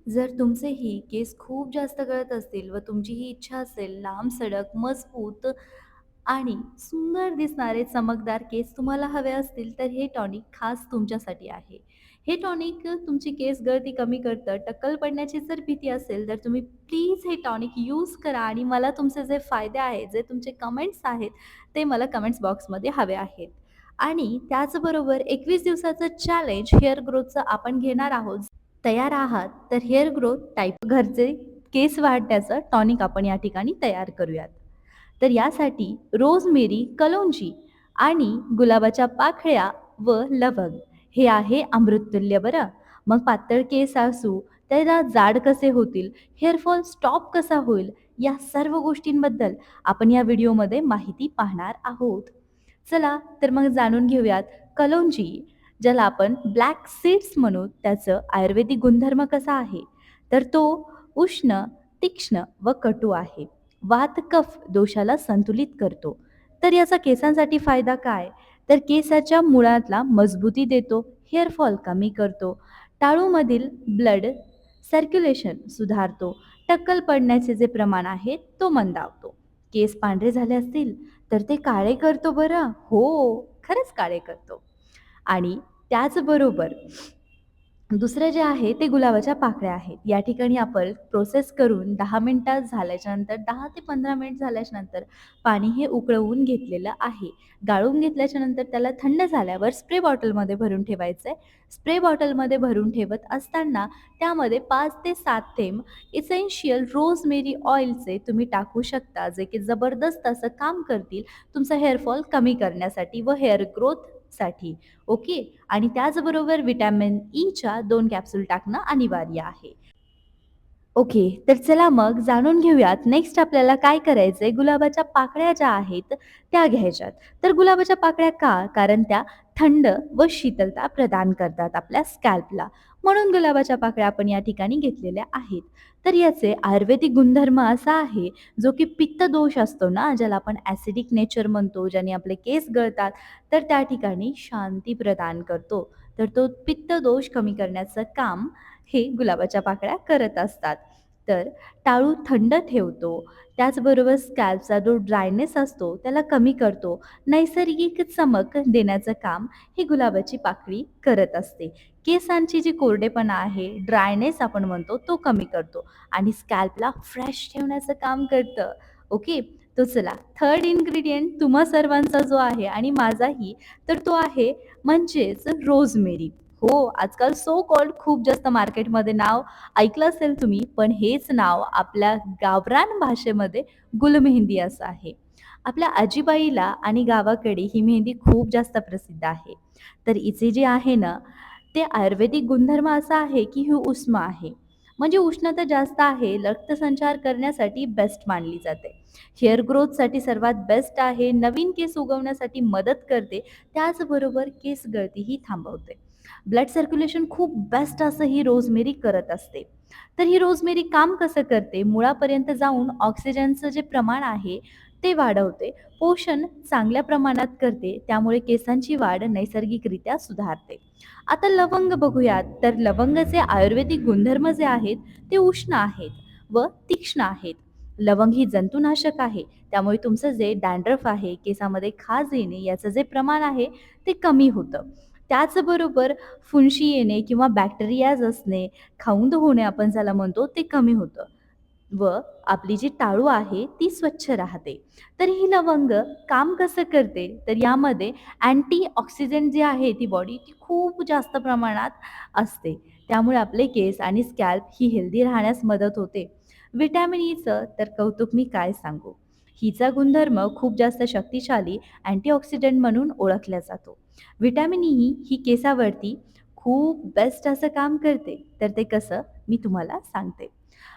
जर तुमचेही केस खूप जास्त गळत असतील व तुमची ही इच्छा असेल लांब-सडक, मजबूत आणि सुंदर दिसणारे चमकदार केस तुम्हाला हवे असतील, तर हे टॉनिक खास तुमच्यासाठी आहे. हे टॉनिक तुमची केस गळती कमी करतं. टक्कल पडण्याची जर भीती असेल, तर तुम्ही प्लीज हे टॉनिक यूज करा आणि मला तुमचे जे फायदे आहेत, जे तुमचे कमेंट्स आहेत, ते मला कमेंट्स बॉक्समध्ये हवे आहेत. आणि त्याचबरोबर 21 दिवसाचं चॅलेंज हेअर ग्रोथचं आपण घेणार आहोत. तयार आहात तर हेअर ग्रोथ टाईप घरचे केस वाढण्याचं टॉनिक आपण या ठिकाणी तयार करूयात. तर यासाठी रोजमेरी, कलोंजी आणि गुलाबाच्या पाकळ्या व लवंग हे आहे अमृततुल्य बरं. मग पातळ केस असू त्याला जाड कसे होतील, हेअरफॉल स्टॉप कसा होईल, या सर्व गोष्टींबद्दल आपण या व्हिडिओमध्ये माहिती पाहणार आहोत. चला तर मग जाणून घेऊयात कलोंजी, ज्याला आपण ब्लॅक सीड्स म्हणू, त्याचं आयुर्वेदिक गुणधर्म कसा आहे. तर तो उष्ण, तीक्ष्ण व कटू आहे. वात कफ दोषाला संतुलित करतो. तर याचा केसांसाठी फायदा काय? तर केसाच्या मुळातला मजबूती देतो, हेअरफॉल कमी करतो, टाळूमधील ब्लड सर्क्युलेशन सुधारतो, टक्कल पडण्याचे जे प्रमाण आहे तो मंदावतो. केस पांढरे झाले असतील तर ते काळे करतो बरं. हो, खरंच काळे करतो. आणि त्याचबरोबर दुसरं जे आहे ते गुलाबाच्या पाकळ्या आहेत. या ठिकाणी आपण प्रोसेस करून 10 मिनिटात झाल्याच्यानंतर 10 ते 15 मिनिट झाल्याच्यानंतर पाणी हे उकळवून घेतलेलं आहे. गाळून घेतल्याच्यानंतर त्याला थंड झाल्यावर स्प्रे बॉटलमध्ये भरून ठेवायचं आहे. स्प्रे बॉटलमध्ये भरून ठेवत असताना त्यामध्ये 5 ते 7 थेंब इसेन्शियल रोजमेरी ऑइलचे तुम्ही टाकू शकता, जे की जबरदस्त असं काम करतील तुमचा हेअरफॉल कमी करण्यासाठी व हेअर ग्रोथसाठी. ओके. आणि त्याचबरोबर व्हिटॅमिन ईच्या 2 कॅप्सूल टाकणं अनिवार्य आहे. ओके. तर चला मग जाणून घेऊयात नेक्स्ट आपल्याला काय करायचंय. गुलाबाच्या पाकळ्या ज्या आहेत त्या घ्यायच्यात. तर गुलाबाच्या पाकळ्या का? कारण त्या थंड व शीतलता प्रदान करतात आपल्या स्कॅल्पला. म्हणून गुलाबाच्या पाकळ्या आपण या ठिकाणी घेतलेल्या आहेत. तर याचे आयुर्वेदिक गुणधर्म असा आहे, जो की पित्त दोष असतो ना, ज्याला आपण ॲसिडिक नेचर म्हणतो, ज्याने आपले केस गळतात, तर त्या ठिकाणी शांती प्रदान करतो. तर तो पित्त दोष कमी करण्याचं काम हे गुलाबाच्या पाकळ्या करत असतात. तर टाळू थंड ठेवतो. त्याचबरोबर स्कॅल्पचा जो ड्रायनेस असतो त्याला कमी करतो. नैसर्गिक चमक देण्याचं काम ही गुलाबाची पाकळी करत असते. केसांची जी कोरडेपणा आहे, ड्रायनेस आपण म्हणतो, तो कमी करतो आणि स्कॅल्पला फ्रेश ठेवण्याचं काम करतं. ओके. तो चला थर्ड इन्ग्रीडियंट तुम्हा सर्वांचा जो आहे आणि माझाही, तर तो आहे म्हणजेच रोजमेरी. हो, आजकाल सो कॉल्ड खूप जास्त मार्केटमध्ये नाव ऐकलं असेल तुम्ही, पण हेच नाव आपल्या गावरान भाषेमध्ये गुलमेहंदी असं आहे. आपल्या आजीबाईला आणि गावाकडे ही मेहंदी खूप जास्त प्रसिद्ध आहे. तर हिचे जे आहे ना, ते आयुर्वेदिक गुणधर्म असा आहे, की ही उष्म आहे. म्हणजे उष्णता जास्त आहे, रक्तसंचार करण्यासाठी बेस्ट मानली जाते. हेअर ग्रोथसाठी सर्वात बेस्ट आहे, नवीन केस उगवण्यासाठी मदत करते, त्याचबरोबर केस गळतीही थांबवते. ब्लड सर्क्युलेशन खूप बेस्ट असं ही रोजमेरी करत असते. तर ही रोजमेरी काम कसं करते, मुळापर्यंत जाऊन ऑक्सिजनचं जे प्रमाण आहे ते वाढवते, पोषण चांगल्या प्रमाणात करते, त्यामुळे केसांची वाढ नैसर्गिकरित्या सुधारते. आता लवंग बघूयात, तर लवंगाचे आयुर्वेदिक गुणधर्म जे आहेत ते उष्ण आहेत व तीक्ष्ण आहेत. लवंग ही जंतुनाशक आहे, त्यामुळे तुमचं जे डॅन्ड्रफ आहे, केसामध्ये खाज येणे याचं जे प्रमाण आहे ते कमी होतं. त्याचबरोबर फुंशी येणे किंवा बॅक्टेरियाज असणे, खाऊंद होणे आपण ज्याला म्हणतो, ते कमी होतं व आपली जी टाळू आहे ती स्वच्छ राहते. तर ही लवंग काम कसं करते, तर यामध्ये अँटीऑक्सिडंट जे आहे ती बॉडी ती खूप जास्त प्रमाणात असते. त्यामुळे आपले केस आणि स्कॅल्प ही हेल्दी राहण्यास मदत होते. व्हिटॅमिन ईचं तर कौतुक मी काय सांगू. हिचा गुणधर्म खूप जास्त शक्तिशाली अँटीऑक्सिडंट म्हणून ओळखला जातो. व्हिटॅमिन ई ही केसावरती खूप बेस्ट असं काम करते. तर ते कसं मी तुम्हाला सांगते.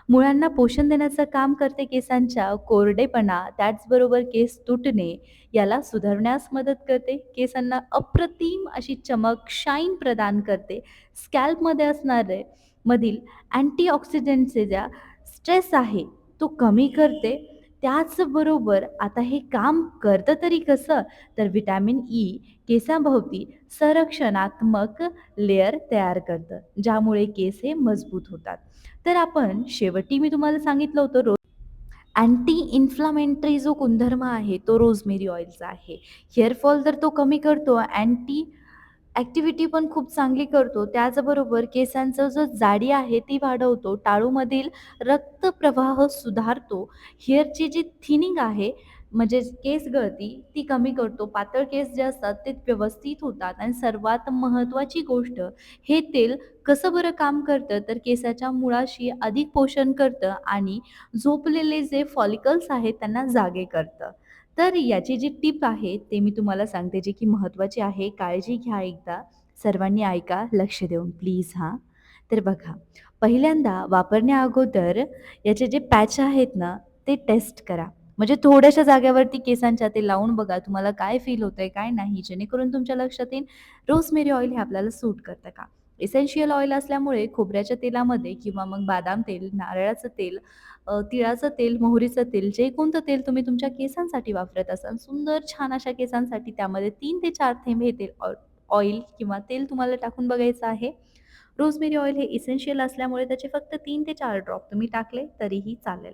मुळांना पोषण देण्याचं काम करते, केसांच्या कोरडेपणा, त्याचबरोबर केस तुटणे याला सुधारण्यास मदत करते. केसांना अप्रतिम अशी चमक, शाईन प्रदान करते. स्कॅल्पमध्ये असणारे मधील अँटीऑक्सिडंटचे ज्या स्ट्रेस आहे तो कमी करते. त्याचबरोबर आता हे काम करतं तरी कसं? तर व्हिटॅमिन ई केसांभोवती संरक्षणात्मक लेयर तयार करतं, ज्यामुळे केस हे मजबूत होतात. तर आपण शेवटी मी तुम्हाला सांगितलं होतं अँटी इन्फ्लामेटरी जो गुणधर्म आहे तो रोजमेरी ऑइलचा आहे. हेअर फॉल तर तो कमी करतो, अँटी ॲक्टिव्हिटी पण खूप चांगली करतो. त्याचबरोबर केसांचं जो जाडी आहे ती वाढवतो. टाळूमधील रक्तप्रवाह सुधारतो. हेअरची जी थिनिंग आहे म्हणजे केस गळती ती कमी करतो. पातळ केस जे असतात ते व्यवस्थित होतात आणि सर्वात महत्त्वाची गोष्ट हे तेल कसं बरं काम करतं तर केसाच्या मुळाशी अधिक पोषण करतं आणि झोपलेले जे फॉलिकल्स आहेत त्यांना जागे करतं. तर याची जी टिप आहे ते मी तुम्हाला सांगते जी की महत्त्वाची आहे. काळजी घ्या एकदा. सर्वांनी ऐका लक्ष देऊन प्लीज हां. तर बघा, पहिल्यांदा वापरण्याअगोदर याचे जे पॅच आहेत ना, ते टेस्ट करा. म्हणजे थोड्याशा जागेवरती केसांच्या ते लावून बघा तुम्हाला काय फील होतंय, काय नाही. जेणेकरून तुमच्या लक्षात येईल रोजमेरी ऑइल हे आपल्याला सूट करतं का? इसेन्शियल ऑइल असल्यामुळे खोबऱ्याच्या तेलामध्ये किंवा मग बदाम तेल, नारळाचं तेल, तिळाचं तेल, मोहरीचं तेल जे कोणतं तेल तुम्ही तुमच्या केसांसाठी वापरत असाल, सुंदर छान अशा केसांसाठी त्यामध्ये 3 ते 4 थेंब हे तेल ऑइल किंवा तेल तुम्हाला टाकून बघायचं आहे. रोजमेरी ऑइल हे इसेन्शियल असल्यामुळे त्याचे फक्त 3 ते 4 ड्रॉप तुम्ही टाकले तरीही चालेल.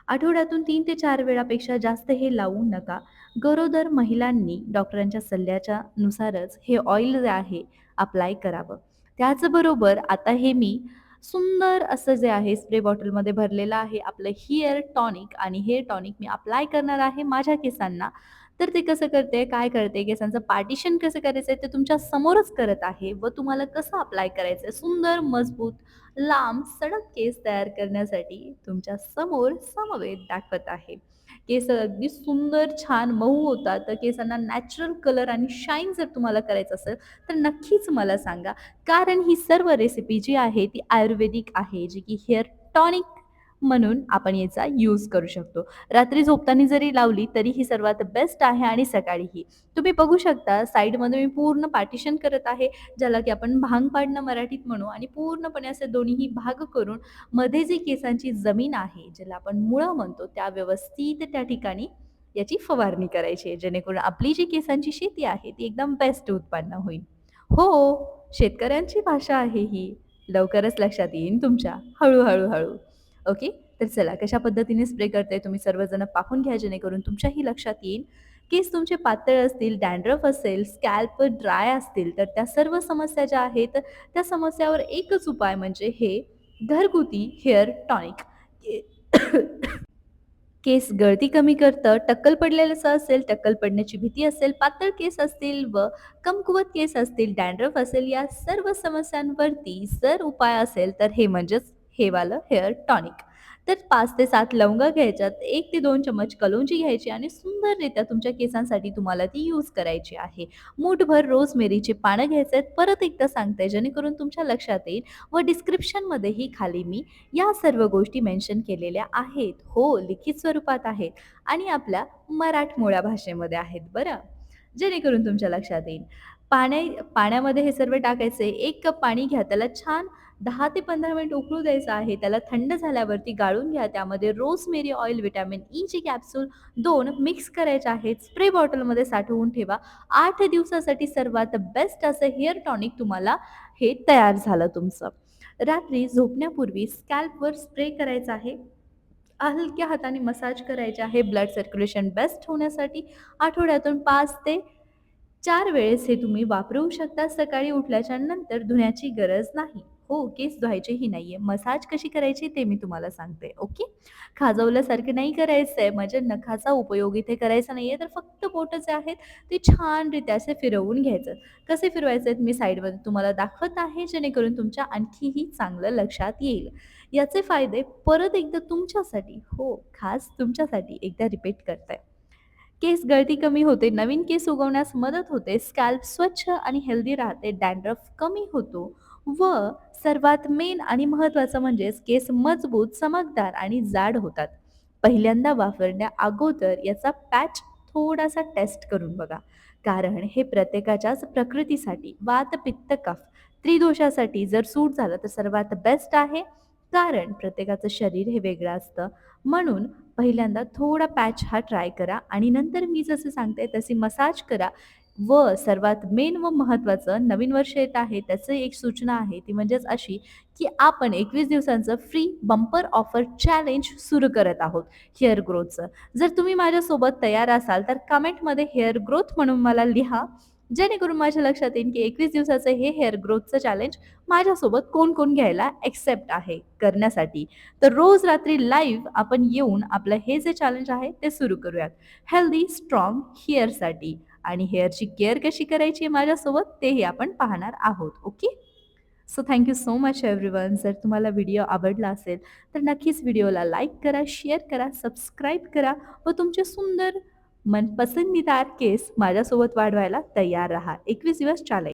आठवड्यातून 3 ते 4 वेळापेक्षा जास्त हे लावू नका. गरोदर महिलांनी डॉक्टरांच्या सल्ल्याच्या नुसारच हे ऑइल जे आहे अप्लाय करावं. त्याचबरोबर आता हे मी सुंदर असं जे आहे स्प्रे बॉटलमध्ये भरलेलं आहे आपलं हेअर टॉनिक आणि हेअर टॉनिक मी अप्लाय करणार आहे माझ्या केसांना. तर ते कसं करते, काय करते, केसांचं पार्टिशन कसं करायचं आहे ते तुमच्या समोरच करत आहे व तुम्हाला कसं अप्लाय करायचं आहे सुंदर, मजबूत, लांब, सडक केस तयार करण्यासाठी तुमच्या समोर समवेत दाखवत आहे. केस अगदी सुंदर, छान, मऊ होतात. तर केसांना नॅचरल कलर आणि शाईन जर तुम्हाला करायचं असेल, तर नक्कीच मला सांगा. कारण ही सर्व रेसिपी जी आहे ती आयुर्वेदिक आहे, जी की हेअर टॉनिक म्हणून आपण याचा यूज करू शकतो. रात्री झोपताना जरी लावली तरी ही सर्वात बेस्ट आहे आणि सकाळीही. तुम्ही बघू शकता साइडमध्ये मी पूर्ण पार्टिशन करत आहे, ज्याला की आपण भांग पाडणं मराठीत म्हणू आणि पूर्णपणे असे दोन्हीही भाग करून मध्ये जी केसांची जमीन आहे, ज्याला आपण मुळं म्हणतो, त्या व्यवस्थित त्या ठिकाणी याची फवारणी करायची आहे, जेणेकरून आपली जी केसांची शेती आहे, ती एकदम बेस्ट उत्पन्न होईल. हो, शेतकऱ्यांची भाषा आहे ही. लवकरच लक्षात येईन तुमच्या. हळू. ओके. तर चला कशा पद्धतीने स्प्रे करते तुम्ही सर्वजण पाहून घ्या जेणेकरून तुमच्याही लक्षात येईल. केस तुमचे पातळ असतील, डॅन्ड्रफ असेल, स्कॅल्प ड्राय असतील, तर त्या सर्व समस्या ज्या आहेत, त्या समस्यावर एकच उपाय म्हणजे हे घरगुती हेअर टॉनिक. केस गळती कमी करतं, टक्कल पडलेलं असेल, टक्कल पडण्याची भीती असेल, पातळ केस असतील व कमकुवत केस असतील, डॅन्ड्रफ असेल, या सर्व समस्यांवरती जर उपाय असेल, तर हे म्हणजेच हे वालं हेअर टॉनिक. तर 5 ते 7 लवंगा घ्यायच्यात, 1 ते 2 चमच कलोंजी घ्यायची आणि सुंदररित्या तुमच्या केसांसाठी तुम्हाला ती यूज करायची आहे. मूठभर रोजमेरीची पानं घ्यायचे आहेत. परत एकदा सांगते जेणेकरून तुमच्या लक्षात येईल व डिस्क्रिप्शनमध्येही खाली मी या सर्व गोष्टी मेन्शन केलेल्या आहेत. हो, लिखित स्वरूपात आहेत आणि आपल्या मराठमोळ्या भाषेमध्ये आहेत बरं. जेणेकरून तुमच्या लक्षात येईल. पाण्यामध्ये हे सर्व टाकायचे. 1 कप पाणी घ्या. त्याला छान 10 ते 15 मिनिट उकळू द्यायचं आहे. त्याला थंड झाल्यावरती गाळून घ्या. त्यामध्ये रोजमेरी ऑइल, व्हिटॅमिन ईची कॅप्सूल 2 मिक्स करायचे आहेत. स्प्रे बॉटलमध्ये साठवून ठेवा. 8 दिवसासाठी सर्वात बेस्ट असं हेअर टॉनिक तुम्हाला हे तयार झालं तुमचं. रात्री झोपण्यापूर्वी स्कॅल्पवर स्प्रे करायचा आहे. हलक्या हाताने मसाज करायचे आहे. ब्लड सर्क्युलेशन बेस्ट होण्यासाठी आठवड्यातून 5 ते 4 वेळेस हे तुम्ही वापरू शकता. सकाळी उठल्याच्या नंतर धुण्याची गरज नाही. हो, केस धुवायचेही नाहीये. मसाज कशी करायची ते मी तुम्हाला सांगते. ओके. खाजवल्यासारखं नाही करायचंय. म्हणजे नखाचा उपयोग इथे करायचा नाहीये. तर फक्त बोटं जे आहेत ते छानरित्या असे फिरवून घ्यायचं. कसे फिरवायचे आहेत मी साईडमध्ये तुम्हाला दाखवत आहे, जेणेकरून तुमच्या आणखीही चांगलं लक्षात येईल. याचे फायदे परत एकदा तुमच्यासाठी, हो, खास तुमच्यासाठी एकदा रिपीट करते. केस गळती कमी होते, नवीन केस उगवण्यास मदत होते, स्कॅल्प स्वच्छ आणि हेल्दी राहते, डॅन्ड्रफ कमी होतो व सर्वात मेन आणि महत्त्वाचं म्हणजेच केस मजबूत, चमकदार आणि जाड होतात. पहिल्यांदा वापरण्या अगोदर याचा पॅच थोडासा टेस्ट करून बघा. कारण हे प्रत्येकाच्याच प्रकृतीसाठी वात, पित्त, कफ त्रिदोषासाठी जर सूट झालं तर सर्वात बेस्ट आहे. कारण प्रत्येकाचं शरीर हे वेगळं असतं. म्हणून पहिल्यांदा थोडा पॅच हा ट्राय करा आणि नंतर मी जसं सांगते तशी मसाज करा. व सर्वात मेन व महत्त्वाचं नवीन वर्ष येत आहे त्याचं एक सूचना आहे ती म्हणजेच अशी, की आपण 21 दिवसांचं फ्री बंपर ऑफर चॅलेंज सुरू करत आहोत हेअर ग्रोथचं. जर तुम्ही माझ्यासोबत तयार असाल तर कमेंटमध्ये हेअर ग्रोथ म्हणून मला लिहा. जेणेकरून माझ्या लक्षात येईल, की 21 दिवसाचं हे हेअर ग्रोथचं चॅलेंज माझ्यासोबत कोण-कोण घ्यायला एक्सेप्ट आहे करण्यासाठी. तर रोज रात्री लाईव्ह आपण येऊन आपलं हे जे चॅलेंज आहे ते सुरू करूयात. हेल्दी, स्ट्राँग हेअरसाठी आणि हेअरची केअर कशी करायची आहे माझ्यासोबत तेही आपण पाहणार आहोत. Okay. So thank you so much everyone. जर तुम्हाला व्हिडिओ आवडला असेल तर नक्कीच व्हिडिओला लाईक करा, शेअर करा, सबस्क्राईब करा व तुमचे सुंदर मनपसंदीदार केस माझ्यासोबत वाढवायला तयार राहा. 21 दिवस चॅलेंज.